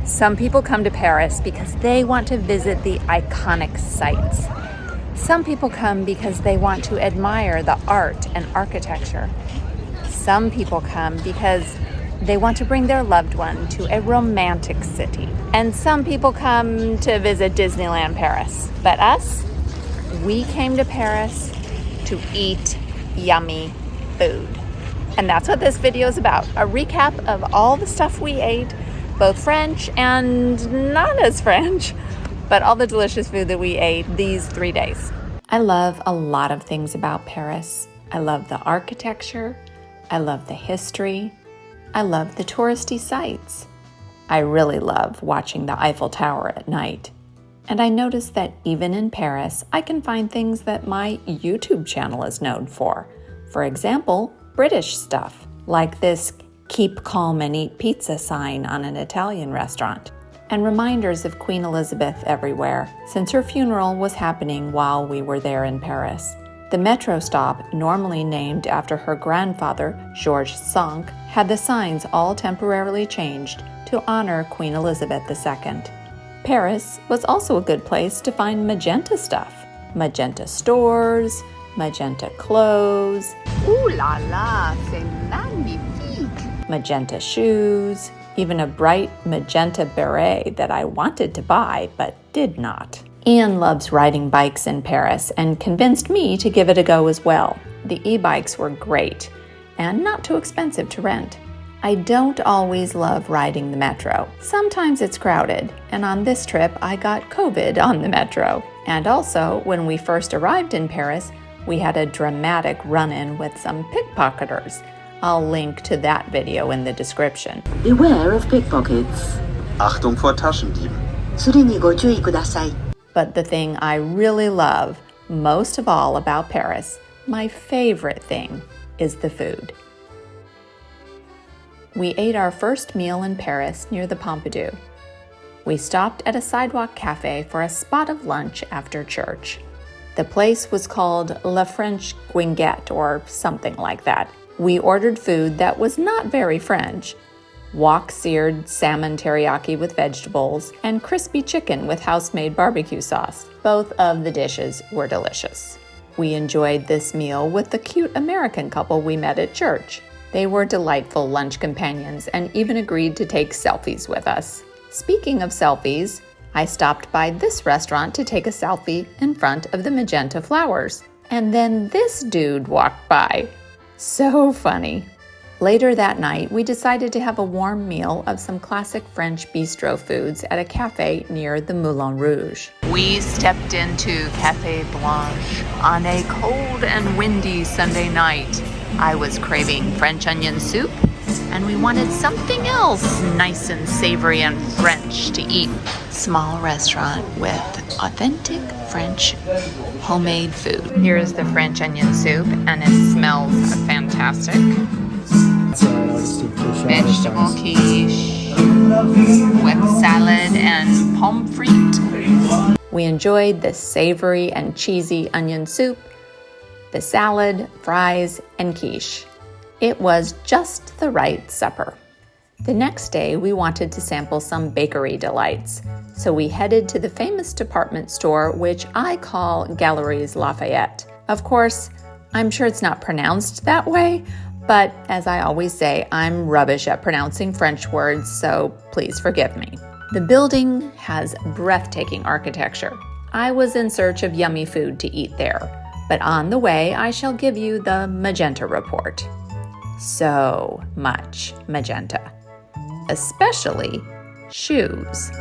Some people come to Paris because they want to visit the iconic sites. Some people come because they want to admire the art and architecture. Some people come because they want to bring their loved one to a romantic city. And some people come to visit Disneyland Paris. But us, we came to Paris to eat yummy food. And that's what this video is about. A recap of all the stuff we ate, both French and not as French, but all the delicious food that we ate these 3 days. I love a lot of things about Paris. I love the architecture. I love the history. I love the touristy sites. I really love watching the Eiffel Tower at night. And I noticed that even in Paris, I can find things that my YouTube channel is known for. For example, British stuff, like this "Keep calm and eat pizza" sign on an Italian restaurant, and reminders of Queen Elizabeth everywhere, since her funeral was happening while we were there in Paris. The metro stop, normally named after her grandfather, Georges V, had the signs all temporarily changed to honor Queen Elizabeth II. Paris was also a good place to find Magenta stuff. Magenta stores, Magenta clothes. Ooh la la, c'est magnifique! Magenta shoes, even a bright magenta beret that I wanted to buy but did not. Ian loves riding bikes in Paris and convinced me to give it a go as well. The e-bikes were great and not too expensive to rent. I don't always love riding the metro. Sometimes it's crowded, and on this trip I got COVID on the metro. And also, when we first arrived in Paris, we had a dramatic run-in with some pickpocketers. I'll link to that video in the description. Beware of pickpockets. Achtung vor Taschendieben. それにご注意ください. But the thing I really love, most of all about Paris, my favorite thing, is the food. We ate our first meal in Paris near the Pompidou. We stopped at a Sidewalk cafe for a spot of lunch after church. The place was called La French Guinguette or something like that. We ordered food that was not very French. Wok-seared salmon teriyaki with vegetables and crispy chicken with house-made barbecue sauce. Both of the dishes were delicious. We enjoyed this meal with the cute American couple we met at church. They were delightful lunch companions and even agreed to take selfies with us. Speaking of selfies, I stopped by this restaurant to take a selfie in front of the magenta flowers. And then this dude walked by. So funny. Later that night, we decided to have a warm meal of some classic French bistro foods at a cafe near the Moulin Rouge. We stepped into Café Blanche on a cold and windy Sunday night. I was craving French onion soup, and we wanted something else nice and savory and French to eat. Small restaurant with authentic French homemade food. Here is the French onion soup, and it smells fantastic. Vegetable quiche with salad and pomme frite. We enjoyed the savory and cheesy onion soup, the salad, fries, and quiche. It was just the right supper. The next day, we wanted to sample some bakery delights, so we headed to the famous department store, which I call Galeries Lafayette. Of course, I'm sure it's not pronounced that way, but as I always say, I'm rubbish at pronouncing French words, so please forgive me. The building has breathtaking architecture. I was in search of yummy food to eat there, but on the way, I shall give you the Magenta report. So much magenta, especially shoes.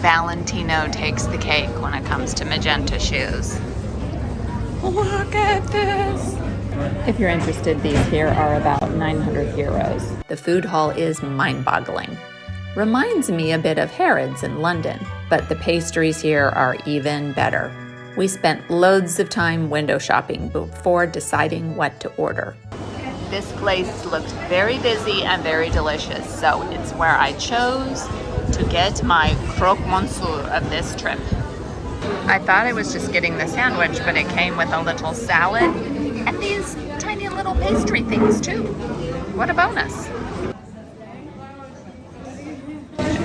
Valentino takes the cake when it comes to magenta shoes. Look at this! If you're interested, these here are about 900 euros. The food hall is mind-boggling. Reminds me a bit of Harrods in London, but the pastries here are even better. We spent loads of time window shopping before deciding what to order. This place looked very busy and very delicious, so it's where I chose to get my croque monsieur of this trip. I thought I was just getting the sandwich, but it came with a little salad and these tiny little pastry things too. What a bonus.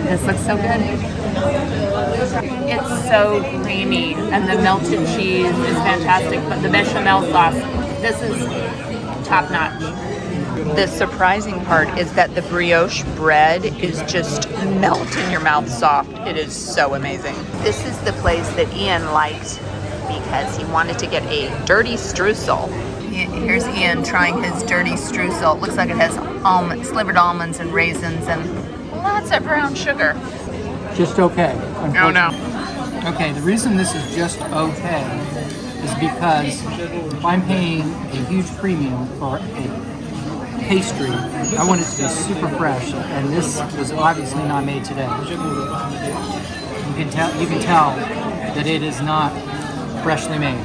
This looks so good. It's so creamy and the melted cheese is fantastic, but the bechamel sauce, this is top notch. The surprising part is that the brioche bread is just melt in your mouth soft. It is so amazing. This is the place that Ian liked because he wanted to get a dirty streusel. Here's Ian trying his dirty streusel. It looks like it has slivered almonds and raisins and lots of brown sugar. Just okay. Oh no. Okay, the reason this is just okay is because if I'm paying a huge premium for a pastry, I want it to be super fresh, and this was obviously not made today. You can tell that it is not freshly made.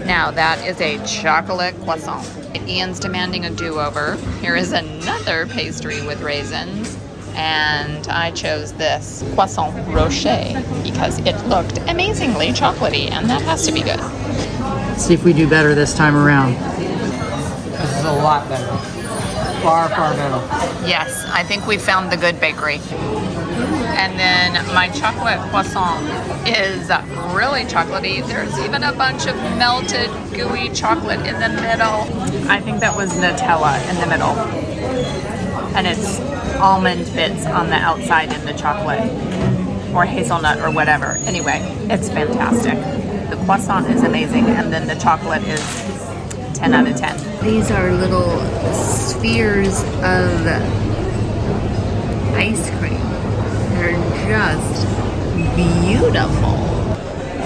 Now that is a chocolate croissant. Ian's demanding a do-over. Here is another pastry with raisins, and I chose this croissant rocher because it looked amazingly chocolatey, and that has to be good. Let's see if we do better this time around. This is a lot better. Far, far better. Yes, I think we found the good bakery. And then my chocolate croissant is really chocolatey. There's even a bunch of melted gooey chocolate in the middle. I think that was Nutella in the middle. And it's almond bits on the outside in the chocolate, or hazelnut or whatever. Anyway, it's fantastic. The croissant is amazing, and then the chocolate is 10 out of 10. These are little spheres of ice cream. They're just beautiful.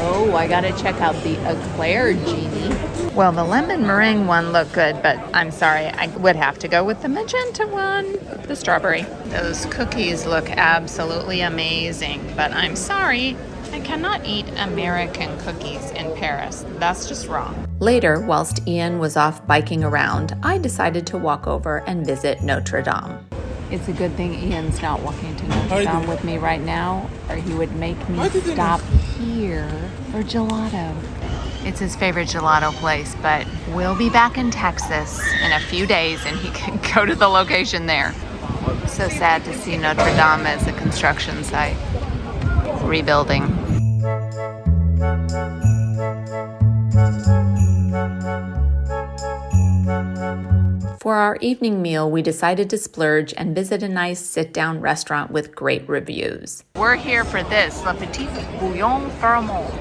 Oh, I gotta check out the eclair genie. Well, the lemon meringue one looked good, but I'm sorry, I would have to go with the magenta one, the strawberry. Those cookies look absolutely amazing, but I'm sorry, I cannot eat American cookies in Paris. That's just wrong. Later, whilst Ian was off biking around, I decided to walk over and visit Notre Dame. It's a good thing Ian's not walking to Notre Dame with me right now, or he would make me stop here for gelato. It's his favorite gelato place, but we'll be back in Texas in a few days and he can go to the location there. So sad to see Notre Dame as a construction site. Rebuilding. For our evening meal, we decided to splurge and visit a nice sit-down restaurant with great reviews. We're here for this, Le Petit Bouillon Fromage,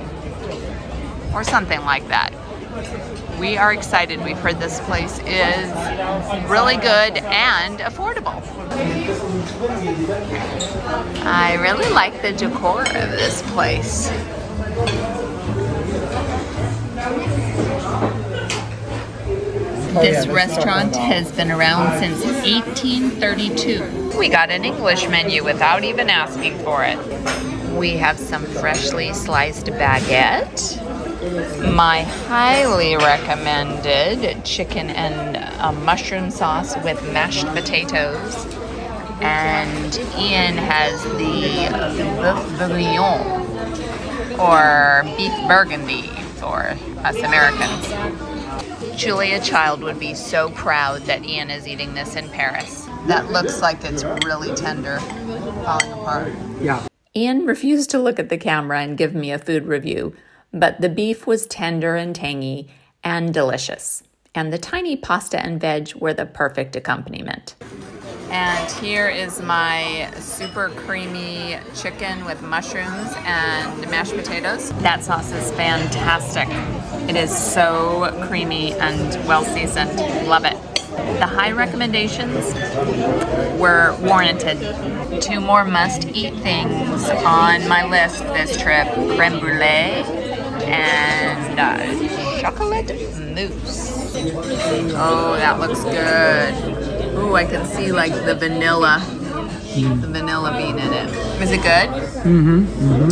or something like that. We are excited. We've heard this place is really good and affordable. I really like the decor of this place. This restaurant has been around since 1832. We got an English menu without even asking for it. We have some freshly sliced baguette, my highly recommended chicken and mushroom sauce with mashed potatoes, and Ian has the Boeuf Bourguignon, or beef burgundy for us Americans. Julia Child would be so proud that Ian is eating this in Paris. That looks like it's really tender, falling apart. Yeah. Ian refused to look at the camera and give me a food review, but the beef was tender and tangy and delicious. And the tiny pasta and veg were the perfect accompaniment. And here is my super creamy chicken with mushrooms and mashed potatoes. That sauce is fantastic. It is so creamy and well seasoned. Love it. The high recommendations were warranted. 2 more must-eat things on my list this trip: creme brulee and chocolate mousse. Oh, that looks good. Ooh, I can see like the vanilla bean in it. Is it good? Mm-hmm.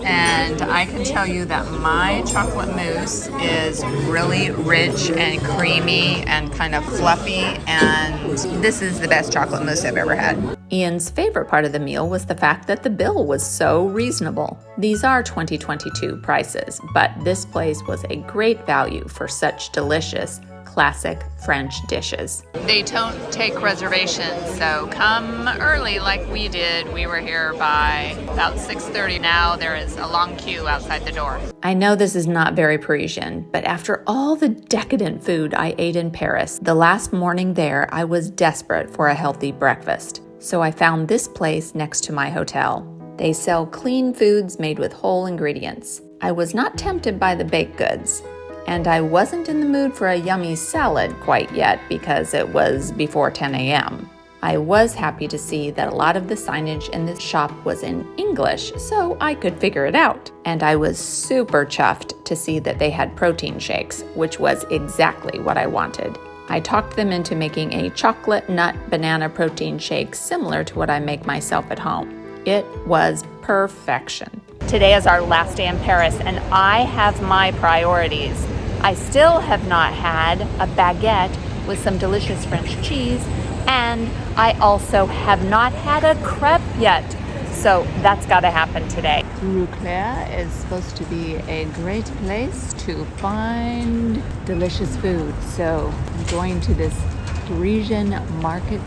And I can tell you that my chocolate mousse is really rich and creamy and kind of fluffy, and this is the best chocolate mousse I've ever had. Ian's favorite part of the meal was the fact that the bill was so reasonable. These are 2022 prices, but this place was a great value for such delicious, classic French dishes. They don't take reservations, so come early like we did. We were here by about 6:30. Now there is a long queue outside the door. I know this is not very Parisian, but after all the decadent food I ate in Paris, the last morning there I was desperate for a healthy breakfast. So I found this place next to my hotel. They sell clean foods made with whole ingredients. I was not tempted by the baked goods, and I wasn't in the mood for a yummy salad quite yet because it was before 10 a.m. I was happy to see that a lot of the signage in this shop was in English, so I could figure it out. And I was super chuffed to see that they had protein shakes, which was exactly what I wanted. I talked them into making a chocolate nut banana protein shake similar to what I make myself at home. It was perfection. Today is our last day in Paris, and I have my priorities. I still have not had a baguette with some delicious French cheese, and I also have not had a crepe yet. So that's got to happen today. Brulee is supposed to be a great place to find delicious food. So I'm going to this Parisian market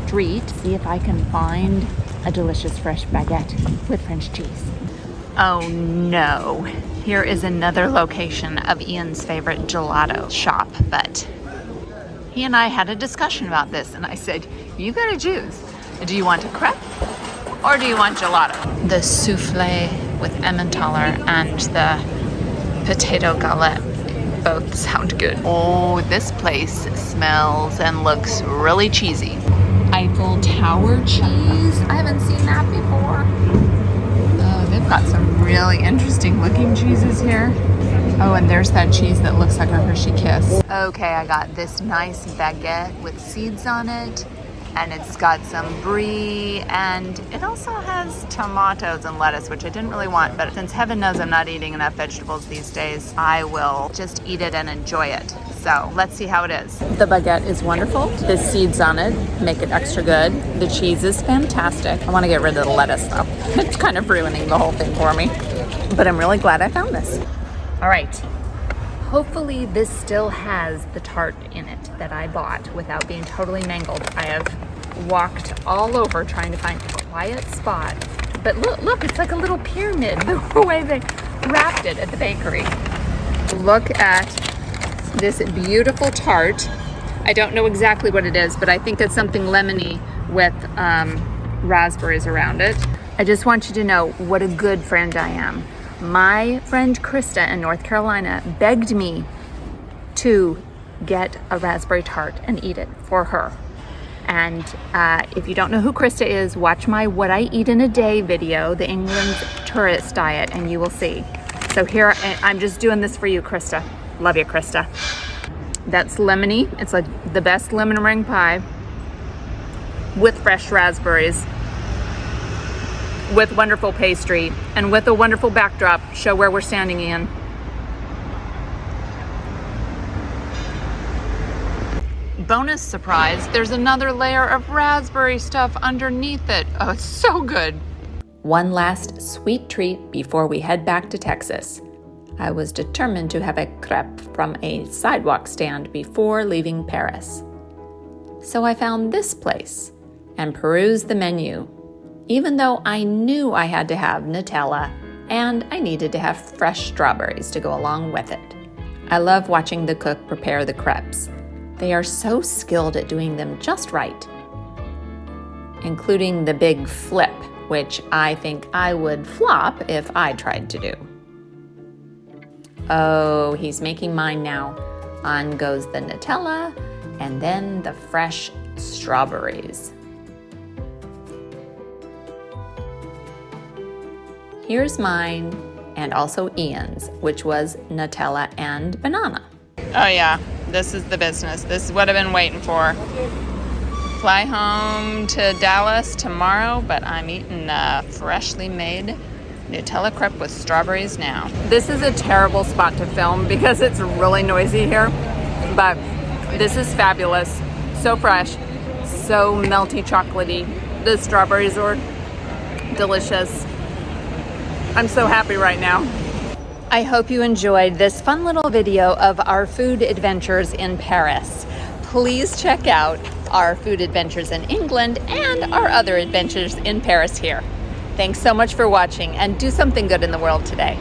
street, see if I can find a delicious fresh baguette with French cheese. Oh no, here is another location of Ian's favorite gelato shop, but he and I had a discussion about this, and I said, you gotta choose. Do you want a crepe or do you want gelato? The souffle with Emmentaler and the potato galette both sound good. Oh, this place smells and looks really cheesy. Eiffel Tower cheese, I haven't seen that before. They've got some really interesting looking cheeses here. Oh, and there's that cheese that looks like a Hershey Kiss. Okay, I got this nice baguette with seeds on it, and it's got some brie, and it also has tomatoes and lettuce, which I didn't really want, but since heaven knows I'm not eating enough vegetables these days, I will just eat it and enjoy it. So let's see how it is. The baguette is wonderful. The seeds on it make it extra good. The cheese is fantastic. I want to get rid of the lettuce though. It's kind of ruining the whole thing for me. But I'm really glad I found this. All right. Hopefully this still has the tart in it that I bought without being totally mangled. I have walked all over trying to find a quiet spot. But look, it's like a little pyramid the way they wrapped it at the bakery. Look at this beautiful tart. I don't know exactly what it is, but I think it's something lemony with raspberries around it. I just want you to know what a good friend I am. My friend Krista in North Carolina begged me to get a raspberry tart and eat it for her. And if you don't know who Krista is, watch my What I Eat in a Day video, the England's Tourist Diet, and you will see. So here, I'm just doing this for you, Krista. Love you, Krista. That's lemony. It's like the best lemon meringue pie with fresh raspberries, with wonderful pastry, and with a wonderful backdrop. Show where we're standing, Ian. Bonus surprise, there's another layer of raspberry stuff underneath it. Oh, it's so good. One last sweet treat before we head back to Texas. I was determined to have a crepe from a sidewalk stand before leaving Paris. So I found this place and perused the menu, even though I knew I had to have Nutella and I needed to have fresh strawberries to go along with it. I love watching the cook prepare the crepes. They are so skilled at doing them just right, including the big flip, which I think I would flop if I tried to do. Oh, he's making mine now. On goes the Nutella and then the fresh strawberries. Here's mine and also Ian's, which was Nutella and banana. Oh yeah, this is the business. This is what I've been waiting for. Fly home to Dallas tomorrow, but I'm eating a freshly made Nutella crepe with strawberries now. This is a terrible spot to film because it's really noisy here, but this is fabulous. So fresh, so melty chocolatey. The strawberries are delicious. I'm so happy right now. I hope you enjoyed this fun little video of our food adventures in Paris. Please check out our food adventures in England and our other adventures in Paris here. Thanks so much for watching, and do something good in the world today.